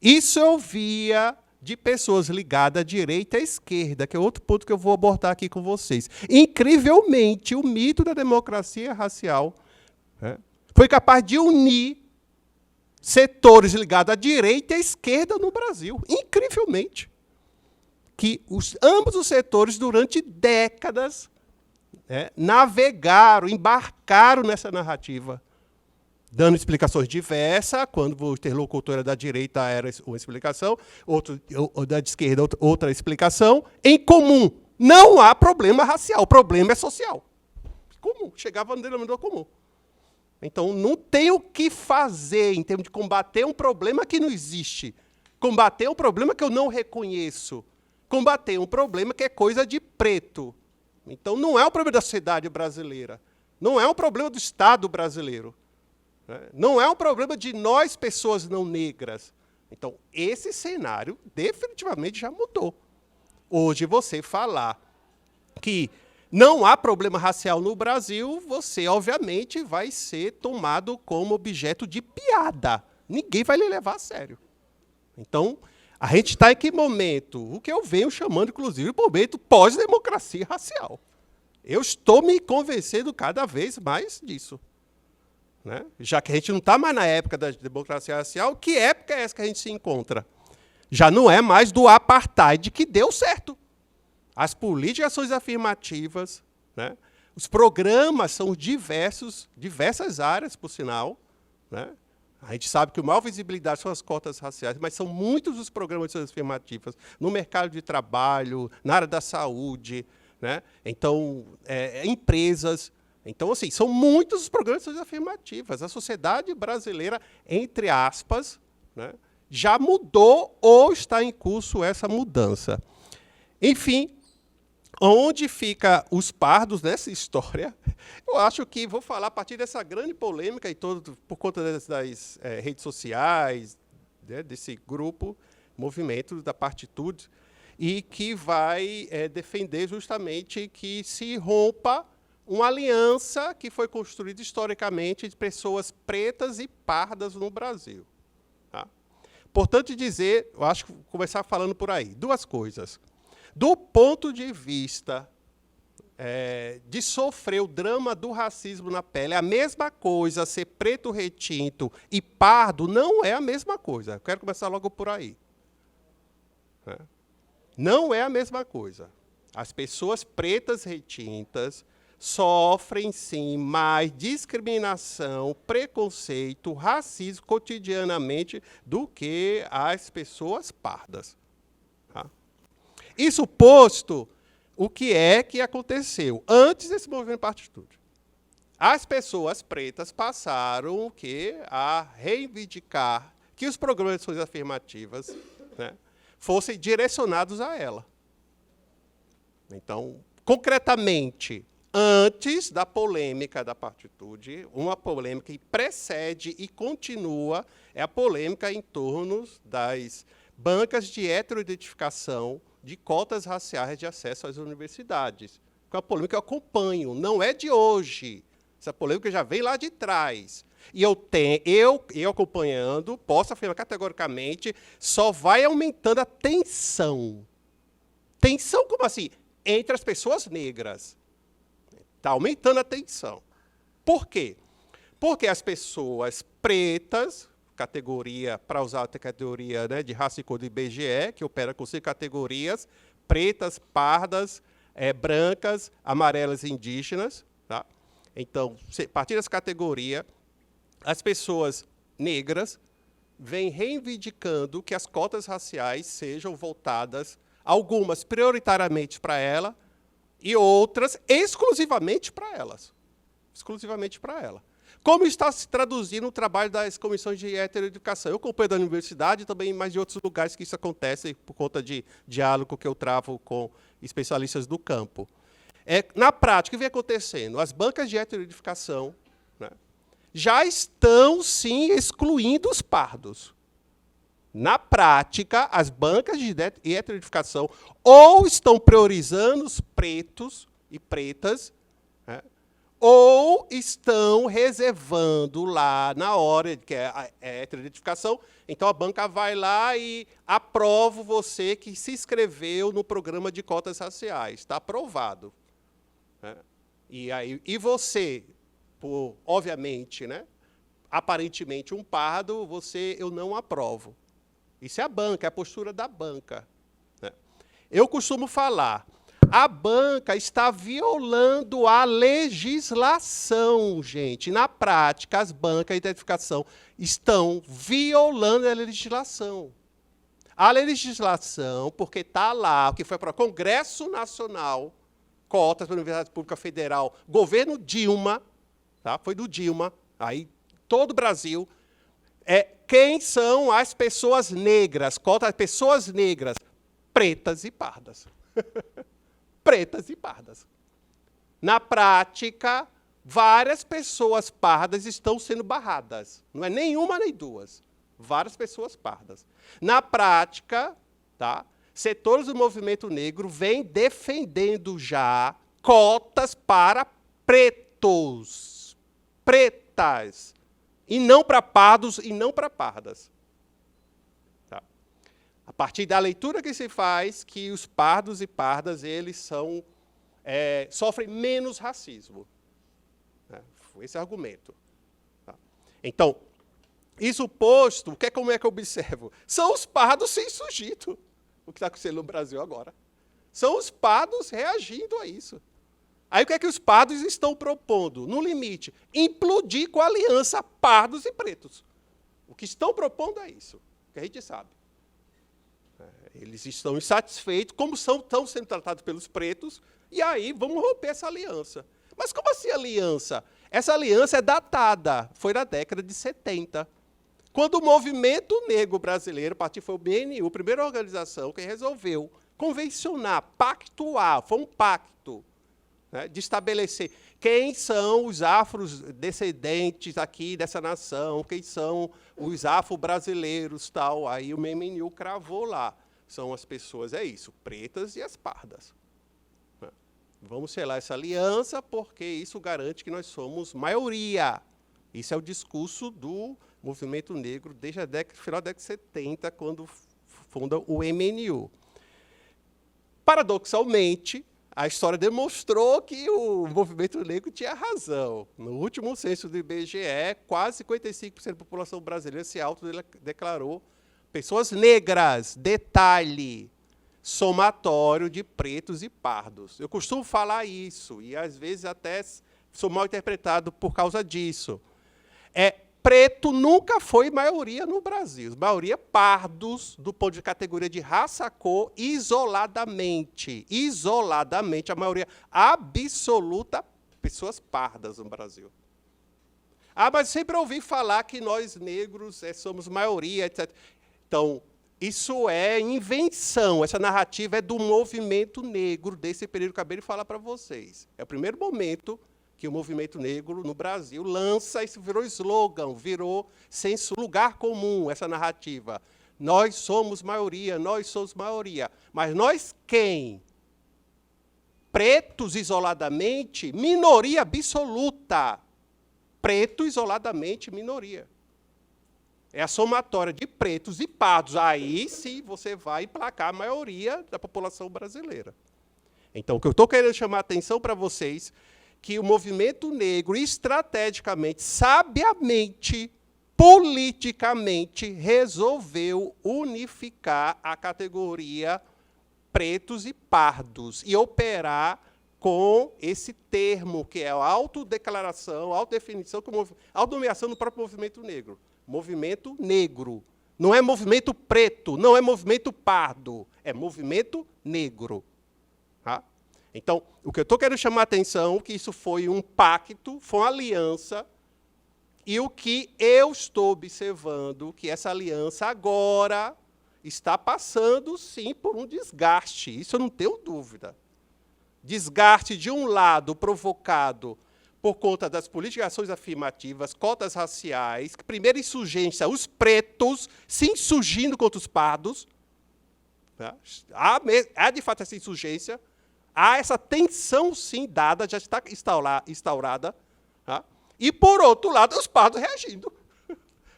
Isso eu via de pessoas ligadas à direita e à esquerda, que é outro ponto que eu vou abordar aqui com vocês. Incrivelmente, o mito da democracia racial foi capaz de unir setores ligados à direita e à esquerda no Brasil. Incrivelmente. Que ambos os setores, durante décadas, navegaram, embarcaram nessa narrativa, dando explicações diversas. Quando o interlocutor era da direita, era uma explicação, outro da esquerda, outra explicação. Em comum, não há problema racial, o problema é social. Comum, chegava no denominador comum. Então, não tem o que fazer em termos de combater um problema que não existe. Combater um problema que eu não reconheço. Combater um problema que é coisa de preto. Então, não é um problema da sociedade brasileira. Não é um problema do Estado brasileiro. né? Não é um problema de nós, pessoas não negras. Então, esse cenário definitivamente já mudou. Hoje, você falar que não há problema racial no Brasil, você, obviamente, vai ser tomado como objeto de piada. Ninguém vai lhe levar a sério. Então, a gente está em que momento? O que eu venho chamando, inclusive, de momento pós-democracia racial. Eu estou me convencendo cada vez mais disso. Né? Já que a gente não está mais na época da democracia racial, que época é essa que a gente se encontra? Já não é mais do apartheid que deu certo. As políticas são afirmativas, né? Os programas são diversas áreas, por sinal. Né? A gente sabe que a maior visibilidade são as cotas raciais, mas são muitos os programas afirmativos no mercado de trabalho, na área da saúde, né? Então, empresas. Então, assim, são muitos os programas afirmativos. A sociedade brasileira, entre aspas, né, já mudou ou está em curso essa mudança. Enfim, onde fica os pardos nessa história? Eu acho que vou falar a partir dessa grande polêmica e por conta das redes sociais, né, desse grupo, movimento da Partitude, e que vai defender justamente que se rompa uma aliança que foi construída historicamente de pessoas pretas e pardas no Brasil. Tá? Importante dizer, eu acho que vou começar falando por aí, duas coisas. Do ponto de vista de sofrer o drama do racismo na pele, a mesma coisa ser preto retinto e pardo não é a mesma coisa. Eu quero começar logo por aí. Não é a mesma coisa. As pessoas pretas retintas sofrem, sim, mais discriminação, preconceito, racismo cotidianamente do que as pessoas pardas. Tá? Isso posto, o que é que aconteceu antes desse movimento Partitude? As pessoas pretas passaram a reivindicar que os programas de ações afirmativas, né, fossem direcionados a ela. Então, concretamente, antes da polêmica da Partitude, uma polêmica que precede e continua é a polêmica em torno das bancas de heteroidentificação de cotas raciais de acesso às universidades. É uma polêmica que eu acompanho, não é de hoje. Essa polêmica já vem lá de trás. E eu acompanhando, posso afirmar categoricamente, só vai aumentando a tensão. Tensão como assim? Entre as pessoas negras. Está aumentando a tensão. Por quê? Porque as pessoas pretas, categoria, para usar a categoria, né, de raça e cor do IBGE, que opera com 5 categorias, pretas, pardas, brancas, amarelas e indígenas. Tá? Então, a partir dessa categoria, as pessoas negras vêm reivindicando que as cotas raciais sejam voltadas, algumas prioritariamente para ela e outras exclusivamente para elas. Exclusivamente para ela. Como está se traduzindo o trabalho das comissões de heteroeducação? Eu acompanho da universidade e também mais de outros lugares que isso acontece por conta de diálogo que eu travo com especialistas do campo. Na prática, o que vem acontecendo? As bancas de heteroeducação, né, já estão, sim, excluindo os pardos. Na prática, as bancas de heteroeducação ou estão priorizando os pretos e pretas, né, ou estão reservando lá na hora, que é a heteroidentificação, então a banca vai lá e aprova você que se inscreveu no programa de cotas raciais. Está aprovado. Né? E você, por, obviamente, né, aparentemente um pardo, eu não aprovo. Isso é a banca, é a postura da banca. Né? Eu costumo falar, a banca está violando a legislação, gente. Na prática, as bancas de identificação estão violando a legislação. A legislação, porque está lá, o que foi para o Congresso Nacional, cotas para a Universidade Pública Federal, governo Dilma, tá? Foi do Dilma, aí todo o Brasil, quem são as pessoas negras, cotas das pessoas negras, pretas e pardas. Pretas e pardas. Na prática, várias pessoas pardas estão sendo barradas. Não é nenhuma nem duas. Várias pessoas pardas. Na prática, tá, setores do movimento negro vêm defendendo já cotas para pretos, pretas, e não para pardos e não para pardas. Tá. A partir da leitura que se faz, que os pardos e pardas eles são, sofrem menos racismo. Foi esse argumento. Tá. Então, isso posto, como é que eu observo? São os pardos sem sujeito, o que está acontecendo no Brasil agora. São os pardos reagindo a isso. Aí o que é que os pardos estão propondo? No limite, implodir com a aliança pardos e pretos. O que estão propondo é isso, que a gente sabe. Eles estão insatisfeitos, como estão sendo tratados pelos pretos, e aí vamos romper essa aliança. Mas como assim aliança? Essa aliança é datada, foi na década de 70. Quando o movimento negro brasileiro, foi o BNU, a primeira organização que resolveu convencionar, pactuar, foi um pacto, né, de estabelecer quem são os afrodescendentes aqui dessa nação, quem são os afro-brasileiros, tal. Aí o BNU cravou lá. São as pessoas, é isso, pretas e as pardas. Vamos selar essa aliança porque isso garante que nós somos maioria. Isso é o discurso do movimento negro desde a final da década de 70, quando funda o MNU. Paradoxalmente, a história demonstrou que o movimento negro tinha razão. No último censo do IBGE, quase 55% da população brasileira se autodeclarou pessoas negras. Detalhe, somatório de pretos e pardos. Eu costumo falar isso, e às vezes até sou mal interpretado por causa disso. Preto nunca foi maioria no Brasil. Maioria pardos, do ponto de categoria de raça, cor, isoladamente. Isoladamente, a maioria absoluta, pessoas pardas no Brasil. Mas sempre ouvi falar que nós negros somos maioria, etc. Então, isso é invenção, essa narrativa é do movimento negro desse período que eu acabei de falar para vocês. É o primeiro momento que o movimento negro no Brasil lança, isso virou slogan, virou senso, lugar comum, essa narrativa. Nós somos maioria, nós somos maioria. Mas nós quem? Pretos isoladamente, minoria absoluta. Preto isoladamente, minoria. É a somatória de pretos e pardos. Aí sim você vai emplacar a maioria da população brasileira. Então, o que eu estou querendo chamar a atenção para vocês que o movimento negro, estrategicamente, sabiamente, politicamente, resolveu unificar a categoria pretos e pardos e operar com esse termo, que é a autodeclaração, autodefinição, autonomeação do próprio movimento negro. Movimento negro. Não é movimento preto, não é movimento pardo, é movimento negro. Tá? Então, o que eu estou querendo chamar a atenção é que isso foi um pacto, foi uma aliança, e o que eu estou observando, que essa aliança agora está passando, sim, por um desgaste. Isso eu não tenho dúvida. Desgaste, de um lado, provocado por conta das políticas de ações afirmativas, cotas raciais, primeira insurgência, os pretos se insurgindo contra os pardos. Tá? Há, de fato, essa insurgência. Há essa tensão, sim, dada, já está instaurada. Tá? E, por outro lado, os pardos reagindo.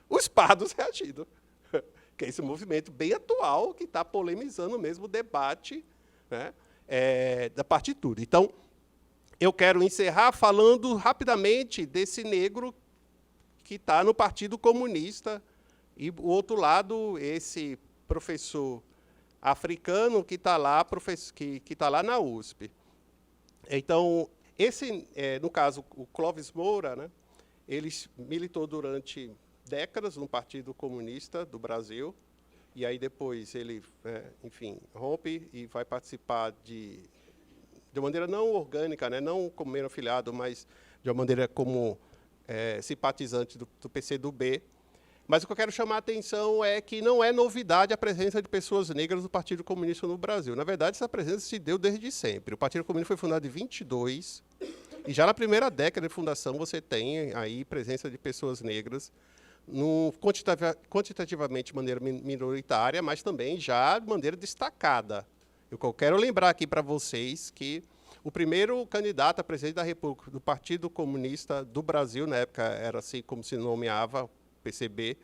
Os pardos reagindo. Que é esse movimento bem atual que está polemizando mesmo o debate, né, da partitura. Então, eu quero encerrar falando rapidamente desse negro que está no Partido Comunista e, o outro lado, esse professor africano que está lá, que tá lá na USP. Então, no caso, o Clóvis Moura, né, ele militou durante décadas no Partido Comunista do Brasil, e aí depois ele, enfim, rompe e vai participar de maneira não orgânica, né, não como membro afiliado, mas de uma maneira como simpatizante do PCdoB. Mas o que eu quero chamar a atenção é que não é novidade a presença de pessoas negras no Partido Comunista no Brasil. Na verdade, essa presença se deu desde sempre. O Partido Comunista foi fundado em 22, E já na primeira década de fundação você tem aí presença de pessoas negras, quantitativamente de maneira minoritária, mas também já de maneira destacada. Eu quero lembrar aqui para vocês que o primeiro candidato a presidente da República do Partido Comunista do Brasil, na época era assim como se nomeava, PCB,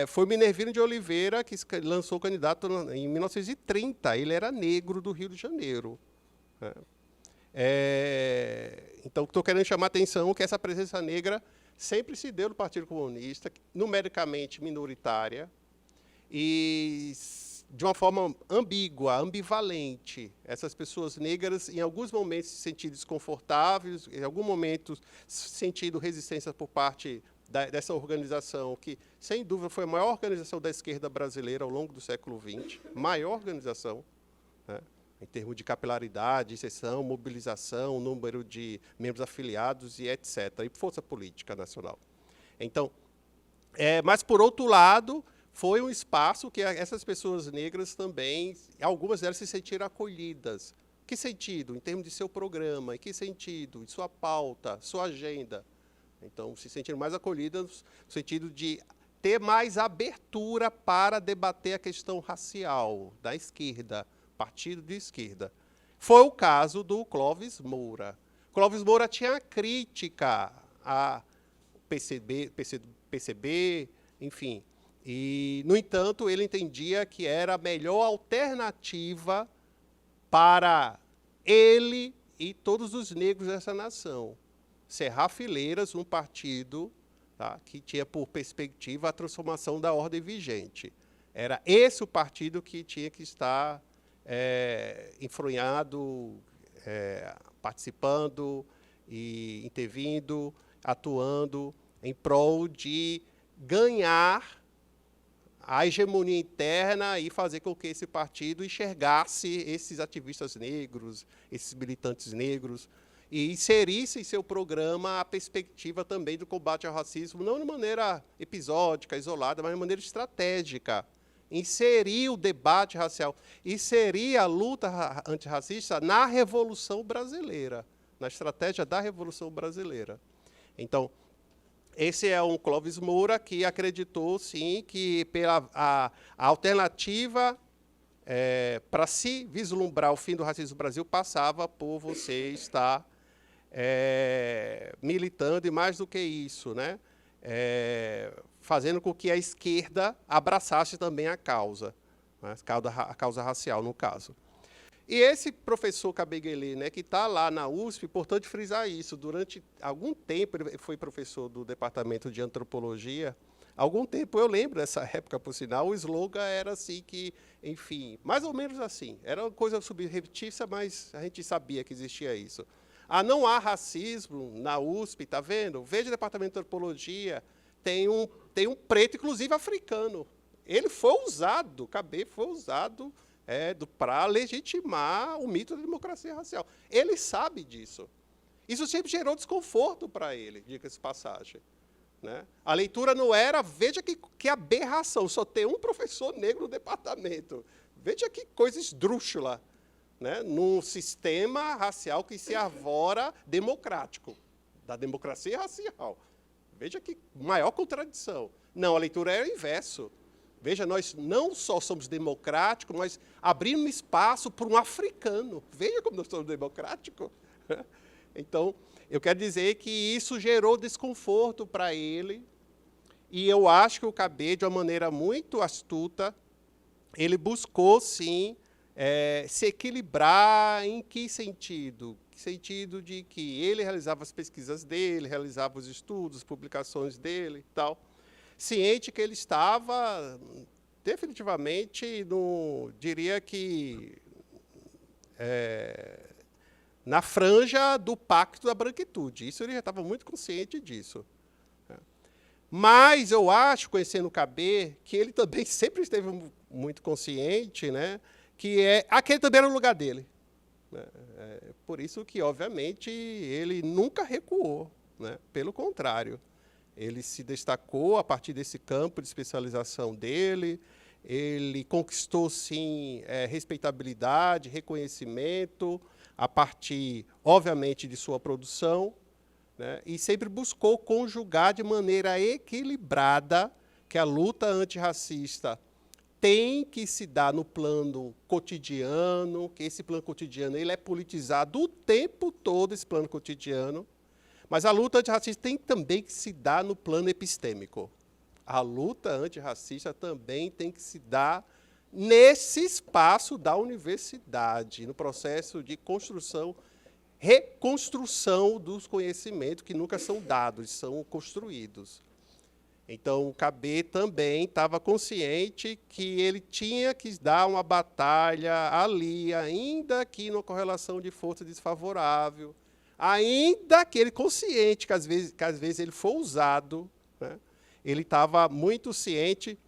foi o Minervino de Oliveira, que lançou o candidato em 1930. Ele era negro do Rio de Janeiro. Então, estou querendo chamar a atenção que essa presença negra sempre se deu no Partido Comunista, numericamente minoritária, e de uma forma ambígua, ambivalente. Essas pessoas negras, em alguns momentos, se sentiam desconfortáveis, em alguns momentos, sentindo resistência por parte dessa organização, que, sem dúvida, foi a maior organização da esquerda brasileira ao longo do século XX, maior organização, né, em termos de capilaridade, inserção, mobilização, número de membros afiliados e etc., e força política nacional. Então, mas, por outro lado, foi um espaço que essas pessoas negras também, algumas delas se sentiram acolhidas. Que sentido? Em termos de seu programa, em que sentido? De sua pauta, sua agenda. Então, se sentiram mais acolhidas no sentido de ter mais abertura para debater a questão racial da esquerda, partido de esquerda. Foi o caso do Clóvis Moura. Clóvis Moura tinha crítica a PCB, enfim. E, no entanto, ele entendia que era a melhor alternativa para ele e todos os negros dessa nação. Cerrar fileiras, um partido, tá, que tinha por perspectiva a transformação da ordem vigente. Era esse o partido que tinha que estar enfronhado, participando e intervindo, atuando em prol de ganhar a hegemonia interna e fazer com que esse partido enxergasse esses ativistas negros, esses militantes negros, e inserisse em seu programa a perspectiva também do combate ao racismo, não de maneira episódica, isolada, mas de maneira estratégica. Inserir o debate racial, inserir a luta antirracista na Revolução Brasileira, na estratégia da Revolução Brasileira. Então, esse é um Clóvis Moura que acreditou, sim, que a alternativa para se vislumbrar o fim do racismo no Brasil passava por você estar militando, e mais do que isso, né, fazendo com que a esquerda abraçasse também a causa, né, a causa racial, no caso. E esse professor Kabengele, né, que está lá na USP, importante frisar isso, durante algum tempo, ele foi professor do Departamento de Antropologia, algum tempo, eu lembro dessa época, por sinal, o slogan era assim que, enfim, mais ou menos assim, era uma coisa subreptícia, mas a gente sabia que existia isso. Não há racismo na USP, está vendo? Veja o Departamento de Antropologia, tem um preto, inclusive africano. Ele foi usado, Kabé foi usado para legitimar o mito da democracia racial. Ele sabe disso. Isso sempre gerou desconforto para ele, diga-se passagem. Né? A leitura não era, veja que aberração, só tem um professor negro no departamento. Veja que coisa esdrúxula, né? Num sistema racial que se arvora democrático, da democracia racial. Veja que maior contradição. Não, a leitura era o inverso. Veja, nós não só somos democráticos, mas abrimos espaço para um africano. Veja como nós somos democráticos. Então, eu quero dizer que isso gerou desconforto para ele, e eu acho que o Kabé, de uma maneira muito astuta, ele buscou, sim, se equilibrar. Em que sentido? Que sentido de que ele realizava as pesquisas dele, realizava os estudos, publicações dele e tal, ciente que ele estava definitivamente, diria que, na franja do pacto da branquitude. Isso ele já estava muito consciente disso. Mas eu acho, conhecendo o Kabé, que ele também sempre esteve muito consciente, né, que aquele também era o lugar dele. Por isso que, obviamente, ele nunca recuou, né? Pelo contrário. Ele se destacou a partir desse campo de especialização dele, ele conquistou, sim, respeitabilidade, reconhecimento, a partir, obviamente, de sua produção, né, e sempre buscou conjugar de maneira equilibrada que a luta antirracista tem que se dar no plano cotidiano, que esse plano cotidiano ele é politizado o tempo todo, esse plano cotidiano, mas a luta antirracista tem também que se dar no plano epistêmico. A luta antirracista também tem que se dar nesse espaço da universidade, no processo de construção, reconstrução dos conhecimentos que nunca são dados, são construídos. Então, o KB também estava consciente que ele tinha que dar uma batalha ali, ainda que numa correlação de força desfavorável, ainda que ele consciente que às vezes ele for usado, né, ele estava muito ciente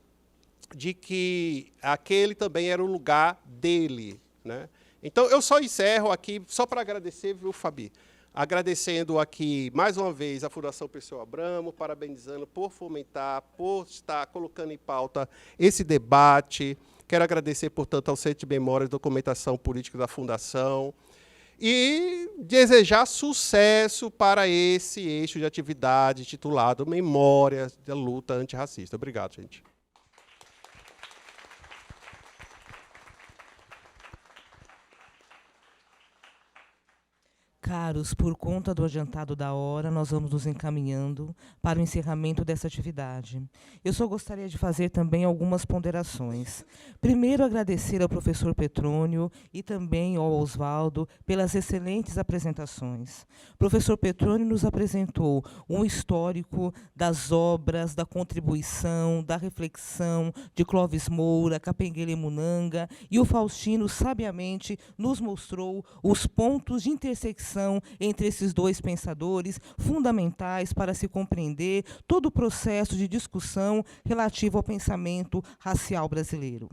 de que aquele também era o lugar dele, né? Então, eu só encerro aqui, só para agradecer, viu, Fabi? Agradecendo aqui, mais uma vez, a Fundação Perseu Abramo, parabenizando por fomentar, por estar colocando em pauta esse debate. Quero agradecer, portanto, ao Centro de Memórias e Documentação Política da Fundação e desejar sucesso para esse eixo de atividade titulado Memórias da Luta Antirracista. Obrigado, gente. Caros, por conta do adiantado da hora, nós vamos nos encaminhando para o encerramento dessa atividade. Eu só gostaria de fazer também algumas ponderações. Primeiro, agradecer ao professor Petrônio e também ao Oswaldo pelas excelentes apresentações. O professor Petrônio nos apresentou um histórico das obras, da contribuição, da reflexão de Clóvis Moura, Kapenguele Munanga, e o Faustino, sabiamente, nos mostrou os pontos de intersecção entre esses dois pensadores, fundamentais para se compreender todo o processo de discussão relativo ao pensamento racial brasileiro.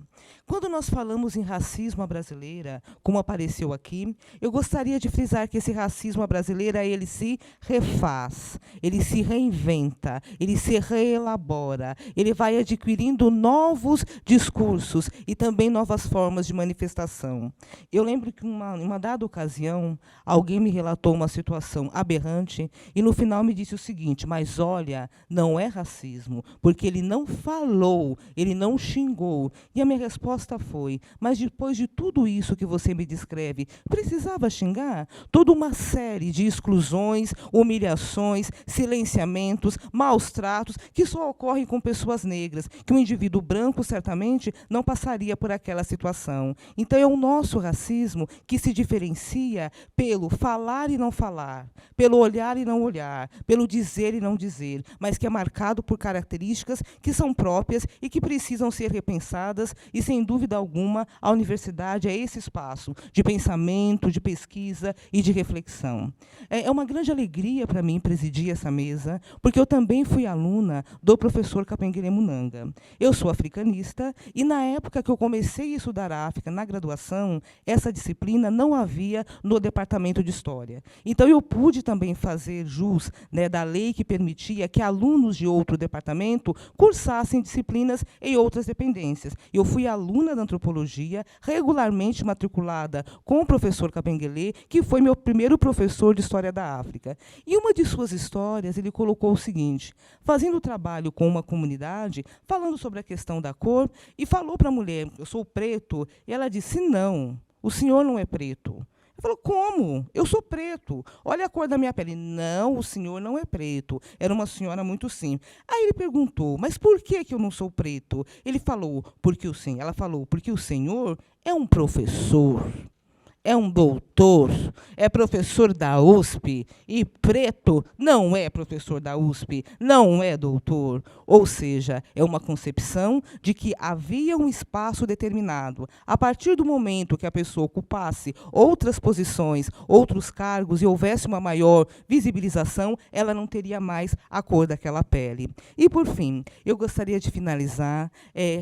Quando nós falamos em racismo à brasileira, como apareceu aqui, eu gostaria de frisar que esse racismo à brasileira, ele se refaz, ele se reinventa, ele se reelabora, ele vai adquirindo novos discursos e também novas formas de manifestação. Eu lembro que, em uma dada ocasião, alguém me relatou uma situação aberrante e, no final, me disse o seguinte: mas, olha, não é racismo, porque ele não falou, ele não xingou. E a minha resposta foi: mas depois de tudo isso que você me descreve, precisava xingar? Toda uma série de exclusões, humilhações, silenciamentos, maus tratos, que só ocorrem com pessoas negras, que um indivíduo branco, certamente, não passaria por aquela situação. Então, é o nosso racismo que se diferencia pelo falar e não falar, pelo olhar e não olhar, pelo dizer e não dizer, mas que é marcado por características que são próprias e que precisam ser repensadas, e, sem dúvida alguma, a universidade é esse espaço de pensamento, de pesquisa e de reflexão. É uma grande alegria para mim presidir essa mesa, porque eu também fui aluna do professor Kapenguele Munanga. Eu sou africanista e, na época que eu comecei a estudar a África na graduação, essa disciplina não havia no departamento de História. Então, eu pude também fazer jus, né, da lei que permitia que alunos de outro departamento cursassem disciplinas em outras dependências. Eu fui aluna da antropologia, regularmente matriculada com o professor Kapenguele, que foi meu primeiro professor de História da África. E uma de suas histórias, ele colocou o seguinte: fazendo trabalho com uma comunidade, falando sobre a questão da cor, e falou para a mulher: eu sou preto, e ela disse: não, o senhor não é preto. Ele falou: como? Eu sou preto. Olha a cor da minha pele. Não, o senhor não é preto. Era uma senhora muito simples. Aí ele perguntou: mas por que eu não sou preto? Ele falou: ela falou: porque o senhor é um professor. É um doutor, é professor da USP, e preto não é professor da USP, não é doutor. Ou seja, é uma concepção de que havia um espaço determinado. A partir do momento que a pessoa ocupasse outras posições, outros cargos, e houvesse uma maior visibilização, ela não teria mais a cor daquela pele. E, por fim, eu gostaria de finalizar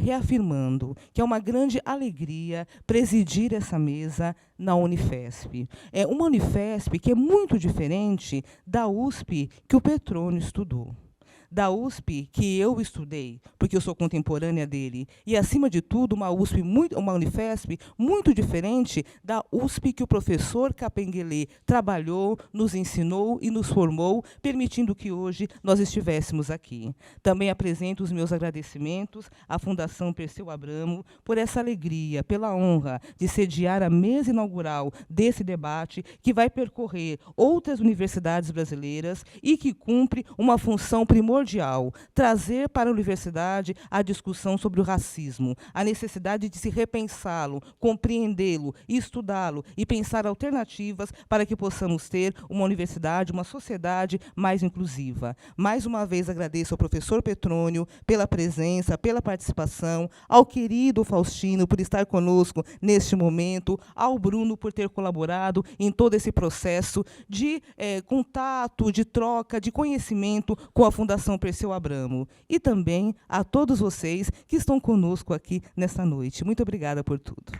reafirmando que é uma grande alegria presidir essa mesa na Unifesp. É uma Unifesp que é muito diferente da USP que o Petrônio estudou, da USP que eu estudei, porque eu sou contemporânea dele, e, acima de tudo, uma Unifesp muito diferente da USP que o professor Capenguele trabalhou, nos ensinou e nos formou, permitindo que hoje nós estivéssemos aqui. Também apresento os meus agradecimentos à Fundação Perseu Abramo por essa alegria, pela honra de sediar a mesa inaugural desse debate, que vai percorrer outras universidades brasileiras e que cumpre uma função primordial: trazer para a universidade a discussão sobre o racismo, a necessidade de se repensá-lo, compreendê-lo, estudá-lo e pensar alternativas para que possamos ter uma universidade, uma sociedade mais inclusiva. Mais uma vez agradeço ao professor Petrônio pela presença, pela participação, ao querido Faustino por estar conosco neste momento, ao Bruno por ter colaborado em todo esse processo de contato, de troca, de conhecimento com a Fundação Perseu Abramo. E também a todos vocês que estão conosco aqui nesta noite. Muito obrigada por tudo.